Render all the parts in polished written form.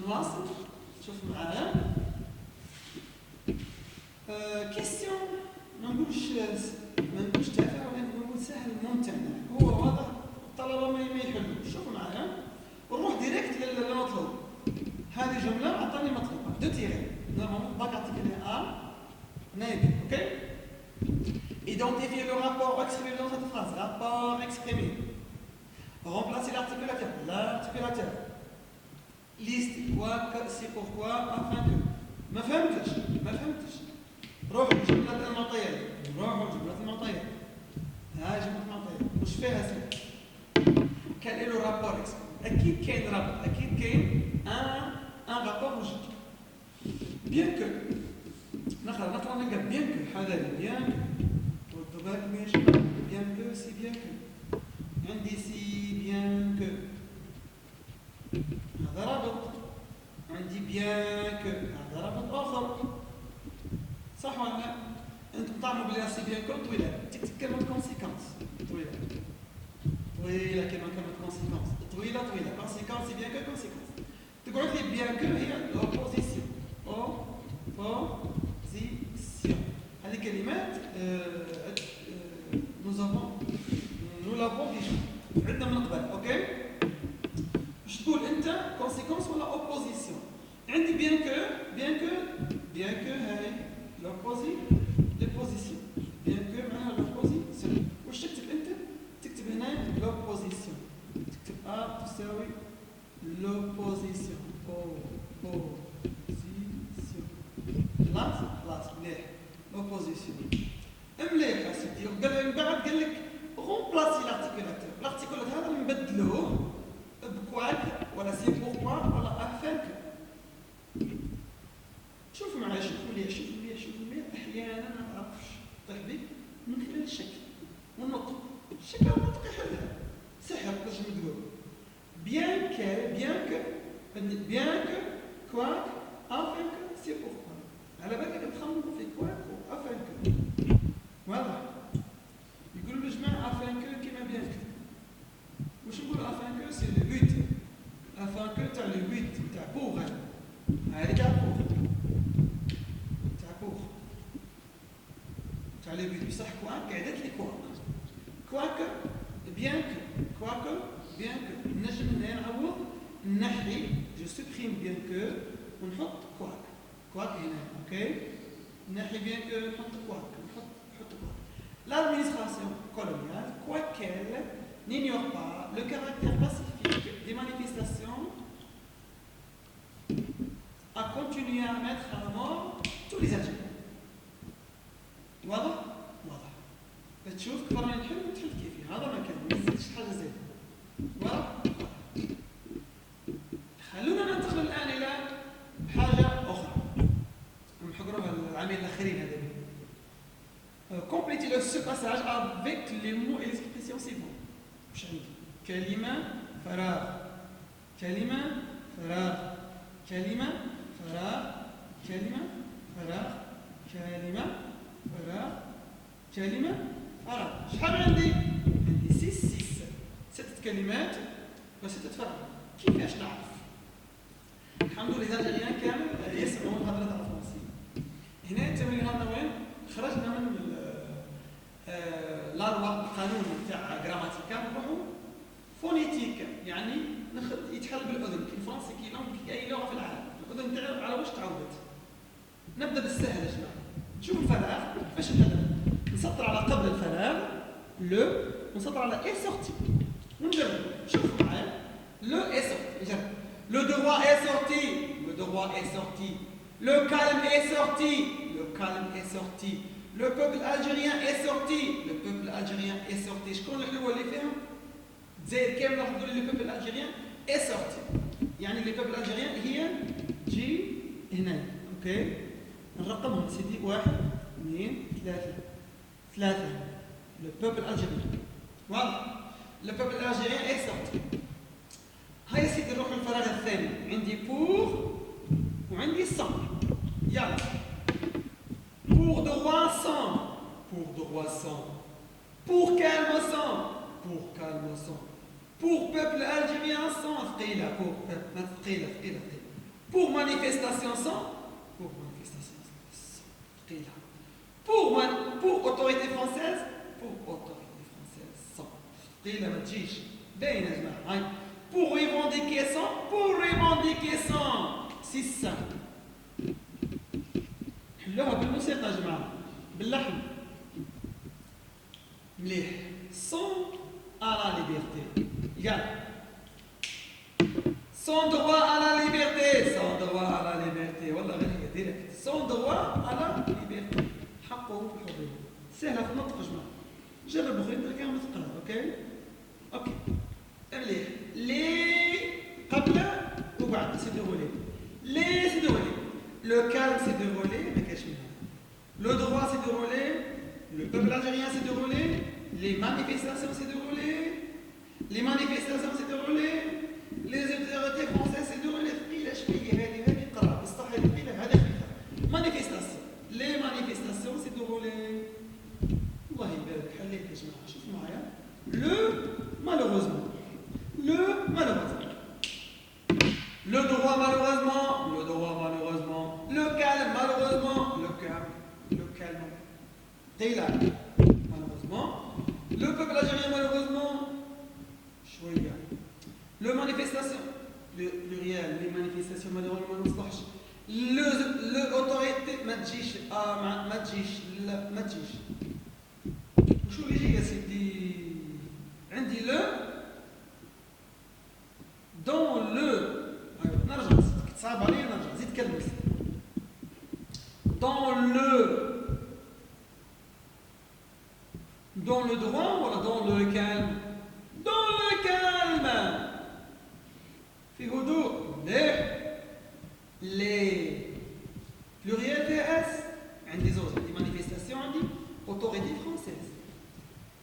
نواصل شوف معايا كيستيون ما نقولش تافه ولكن نقول سهل ممتنع هو واضح الطلبه ما يحلوش شوفوا معايا ونروح ديريكت للمطلوب هذه جمله عطاني مطلوب دو تيري نورمالمون باك ارتيكل ا نيجي اوكي identifier le rapport exprimé dans cette phrase rapport exprimé remplacer l'articulateur liste quoi c'est pourquoi afin que ما فهمتش روحوا للجملة المعطية ها جملة المعطية واش فيها سي كان له رابور اكيد كاين رابط اكيد كاين ان رابور موجود بيان كو نقرا نلقى بيان كو هذا بيان كو ردوا بالكم يا شباب بيان كو سي بيان كو عندي سي بيان كو هذا رابط عندي بيان كو هذا رابط اخر صح ولا لا؟ انتم تعلموا بلي سي بيان كو طويله تكتب كلمه كونسيكونس طويله كلمه كونسيكونس طويله كونسيكونس سي بيان كو كونسيكونس تقعد لي بيان كو هي الاوبوزيسيون اوبوزيسيون هذه كلمات nous l'avons déjà عندنا من قبل اوكي باش تقول انت كونسيكونس ولا اوبوزيسيون عندي بيان كو هاي l'opposition bien que معناها l'opposition واش تكتب انت تكتب هنا l'opposition تكتب ا تساوي l'opposition خلاص مليح l'opposition مليح اسيدي من بعد قال لك remplacer l'articulateur هذا نبدلوه بكواك ولا سي بوركوا ولا افin que شوفوا معايا شوفوا لي احيانا ما نعرفش طيح بك من خلال الشكل والنطق الشكل والنطق يحلها سحر باش نقول bien que كواك afin que c'est pourquoi على بالك تخمموا في كواك و afin que واضح يقولوا الجماعه afin que كيما bien que واش نقول afin que c'est le but afin que تاع le but تاع pour هذه تاع pour تاع لي بيت بصح كواك قعدت لي كواك بيان كو نجم نعوض نحي جو سوبريم بيان كو ونحط كواك هنا اوكي نحي بيان كو نحط كواك l'administration coloniale quoiqu'elle n'ignore pas le caractère pacifique des manifestations a continué à mettre à mort tous les Algériens واضح تشوف كبر من الحلم وتحل كيفي هذا ما كان ما نزيدش حاجه زياده واضح خلونا ننتقل الان الى حاجه اخرى نحقروها العامين الاخرين هذا compléter ce passage avec les mots et les expressions suivantes واش عندي كلمه فراغ شحال عندي 6 كلمات و6 فراغ كيفاش نعرف الحمد لله الجزائريين كامل يسمعون هضره الفرنسيه هنا التمرين هذا وين خرجنا من القانون تاع جراماتيكال نروحوا فونيتيك يعني يتحل بالاذن الفرنسي كي اي لغه في العالم الاذن تعرف على واش تعودت نبدا بالسهل يا جماعه شوف الفراغ باش نبدا نسطر على قبل الفراغ لو ونسطر على اي سورتي ونجرب شوفوا معايا لو اي سورتي نجرب لو droit est sorti le calme est sorti le peuple algérien est sorti شكون الحلوه اللي فيهم الجزائر كامل راح تقول لي le peuple algérien est sorti يعني le peuple algérien هي جي هنا اوكي نرقمهم سيدي 1 2 3 le peuple algérien واضح le peuple algérien est sorti هيا سيدي نروح للفراغ الثاني عندي pour وعندي sans يلا pour droit sans pour calme sans Pour peuple algérien sans ثقيلة pour ثقيلة ثقيلة pour manifestation sans pour manifestation sans ثقيلة pour autorité française sans ثقيلة ما تجيش باينة يا جماعة هاي pour revendiquer sans 6 حلوها بالموسيقى يا جماعة باللحن مليح sans à la liberté. Regarde. Sans droit à la liberté. Sans droit à la liberté. والله غير هي direct. Sans droit à la liberté. حقه في الحرية. سهلة في النطق يا جماعة. جربوا غير كان مثقلة. أوكي؟ أوكي. مليح. لي قبل وبعد سي déroulé. لي سي déroulé. Le calme s'est déroulé. ما كاينش منها. Le droit s'est déroulé. Le peuple algérien s'est déroulé. Les manifestations s'est déroulé. Les manifestations s'est déroulé. Les autorités françaises s'est déroulé. Manifestation. Les manifestations s'est déroulé. الله يبارك حليت يا جماعة شوفوا معايا. Le malheureusement. Le droit malheureusement. Le calme malheureusement. Le calme. Taylor. Malheureusement. Le peuple algérien malheureusement. شوية. Le manifestation. Le réel. Les manifestations malheureusement ما نصلحش. Le autorité ما تجيش ما تجيش. وشو اللي يجي يا سيدي؟ عندي le dans le. نرجع صعب عليا نرجع زيد كلمة. Dans le droit ou dans le calme? Dans le calme. في هدوء. Les pluriel TS عندي زوج عندي manifestation عندي autorité française.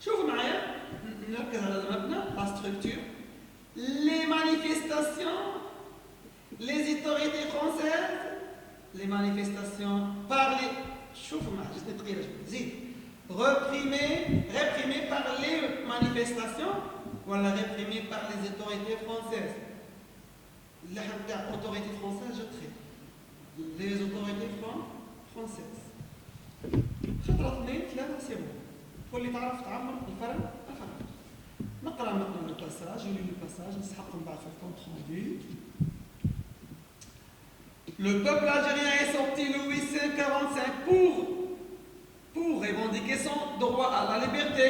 شوفوا معايا نركز على المبنى la structure. Les manifestations, les autorités françaises, les manifestations par les شوفوا معايا جسمي ثقيلة زيد. Réprimé par les manifestations ou réprimé par les autorités françaises. L'autorité française, je traite. Les autorités françaises. خطرة 2 3 c'est bon. واللي تعرف تعمر الفرق. نقرأ maintenant le passage, je lis le passage, نسحقهم بعد في الكونت rendu. Le peuple algérien est sorti le 845 pour revendiquer son droit à la liberté.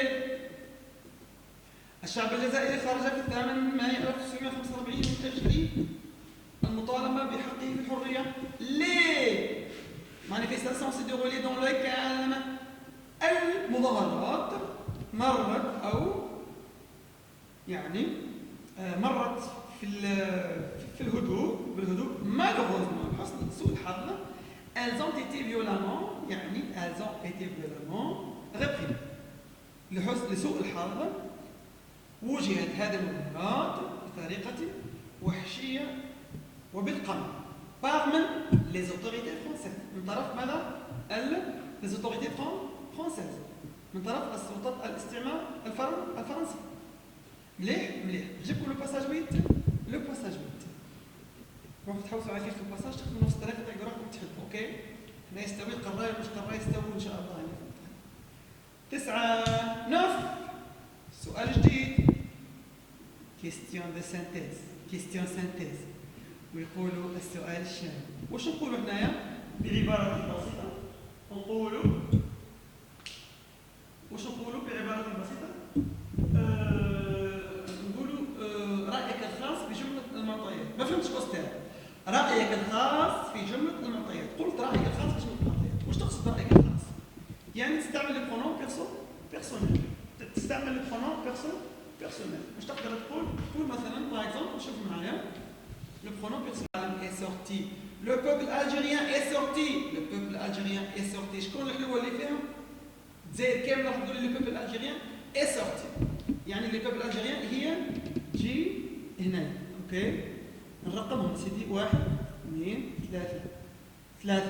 الشعب الجزائري خرج في 8 مايو 1945 من أجل المطالبة بحقه في الحرية. Les manifestations se déroulaient dans le calme. المظاهرات مرت في الهدوء malheureusement حسن سوء الحظ elles ont été violemment réprimées. لسوء الحظ وجهت هذه المظاهرات بطريقة وحشية وبالقمع par les autorités françaises. من طرف ماذا؟ les autorités françaises. من طرف السلطات الاستعمار الفرنسي. مليح جيبكم لو باساج 8 روحوا تحوسوا على كيف الباساج تخدموا نفس الطريقه تلقوا راحكم تحبوا. اوكي هنا يستوي القرايه مش قرايه يستووا ان شاء الله. هنا 9 سؤال جديد كيستيون سانتيز ويقولوا السؤال الشامل. واش نقولوا هنايا بعباره بسيطه؟ نقولوا بعباره بسيطه نقولوا رايك الخاص في جمله المعطيات. ما فهمتش استاذ. رايك الخاص في جمله المعطيات. قلت رايك الخاص في جمله المعطيات. واش تقصد رايك الخاص؟ يعني تستعمل البرونون بيرسونيل. تستعمل البرونون بيرسونيل. واش تقدر تقول مثلا باغ اكزومبل شوف معايا le pronom personnel est sorti. Le peuple algérien est sorti. شكون الحلوه اللي فيهم؟ زي كامل راح تقول le peuple algérien est sorti. يعني le peuple algérien هي جي هنا. اوكي نرقمهم سيدي 1 2 3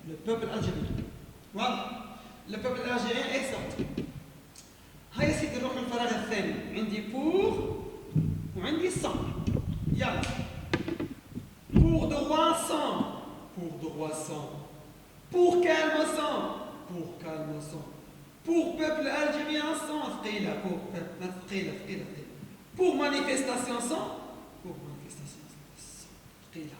le peuple algérien. واضح؟ le peuple algérien est sorti. هيا سيدي نروح للفراغ الثاني. عندي pour وعندي 100. يلا. Pour droit 100. Pour droit 100. Pour calme 100. Pour calme 100. Pour peuple algérien 100. ثقيلة. Pour peuple ثقيلة. Pour manifestation 100. Pour manifestation 100. ثقيلة.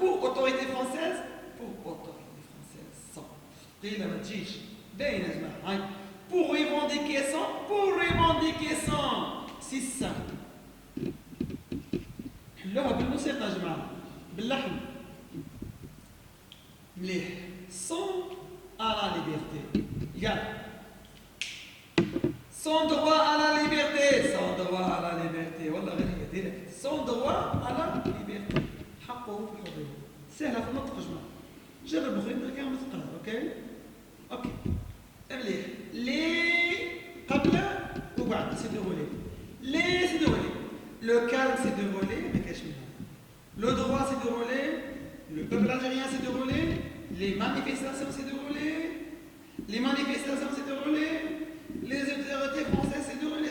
Pour autorité française. Pour autorité française 100. ثقيلة ما تجيش. باينة يا جماعة. هاي. Pour revendiquer 100. Pour revendiquer 100. 6. حلوها بالموسيقى يا جماعة. باللحن. مليح. 100 à la liberté. يلا. Sans droit à la liberté. Sans droit à la liberté. والله غير هي ديريكت. Sans droit à la liberté. حقه في الحرية. سهلة في النطق يا جماعة. جربوا غير كان مثقلة. اوكي. مليح. لي قبل وبعد سي déroulé. لي سي déroulé. Le calme s'est déroulé, mais qu'est-ce que le droit s'est déroulé, le peuple algérien s'est déroulé, les manifestations s'est déroulé, les autorités françaises s'est déroulé.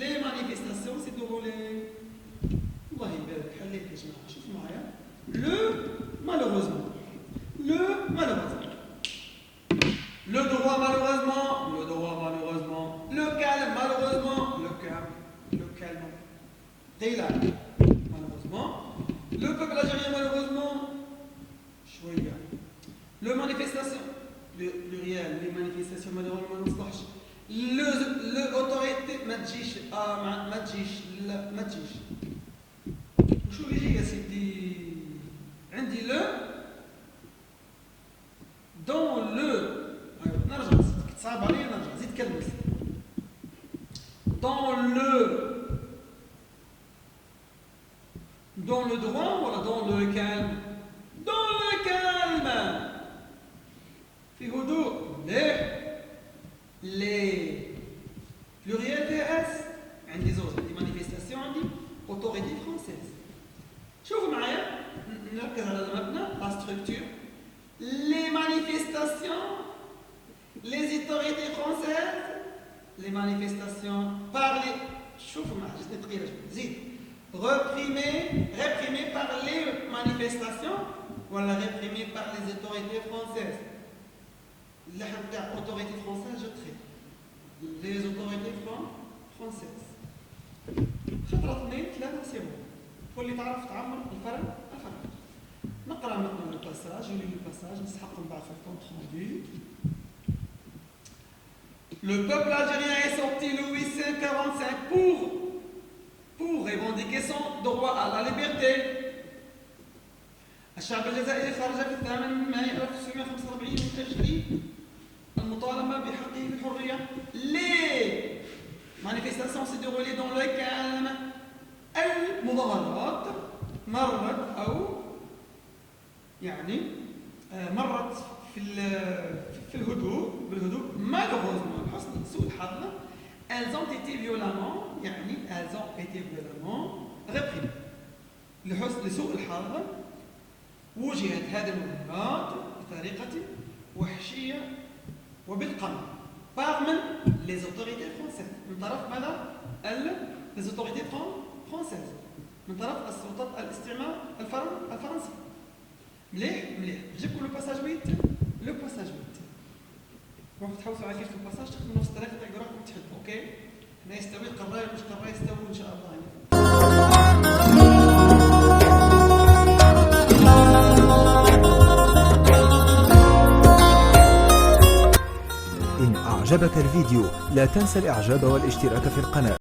Les manifestations s'est déroulé. الله يبارك حليت يا جماعة. شوفوا معايا. malheureusement. Le droit malheureusement. Le calme malheureusement. Le calme. Taylor, malheureusement. Le peuple algérien malheureusement. Chouïa. Le manifestation. Pluriel. Les manifestations malheureusement ما نصلحش. l'autorité ما تجيش. ما تجيش. وشو يجي يا سيدي؟ عندي le dans le. نرجع صعب علي نرجع زيد كلمة. Dans le droit ou dans le calme? Dans le calme. في هدوء. les pluriel TS عندي زوج. عندي manifestation عندي autorité française. شوفوا معايا نركز على المبنى la structure. les manifestations, les autorités françaises, les manifestations par les. شوفوا معايا جيت ثقيلة زيد. réprimés par les manifestations ولا réprimés par les autorités françaises. اللحن تاع autorité française je traite. les autorités françaises. خطرة 2 3 سي بون. واللي تعرف تعمر الفرق. نقرا maintenant le passage. je lis le passage نسحق من بعد في الكونت rendu. Le peuple algérien est sorti le 845 pour revendiquer son droit à la liberté. الشعب الجزائري خرج في 8 مايو 1945 من أجل المطالبة بحقه في الحرية. Les manifestations s'est déroulées dans le calme. المظاهرات مرت في الهدوء malheureusement لحسن سوء الحظ. elles ont été violemment réprimées. لسوء الحظ وجهت هذه المظاهرات بطريقة وحشية وبالقمع par les autorités françaises. من طرف ماذا؟ les autorités françaises. من طرف السلطات الاستعمار الفرنسي. مليح. جيبكم لو باساج 8. روحوا تحوسوا على كيف الباساج تخدموا نفس الطريقه تلقوا روحكم تحبوا. اوكي هنا يستوي القرايه مش قرايه يستووا ان شاء الله. إن أعجبك الفيديو لا تنسى الإعجاب والاشتراك في القناة.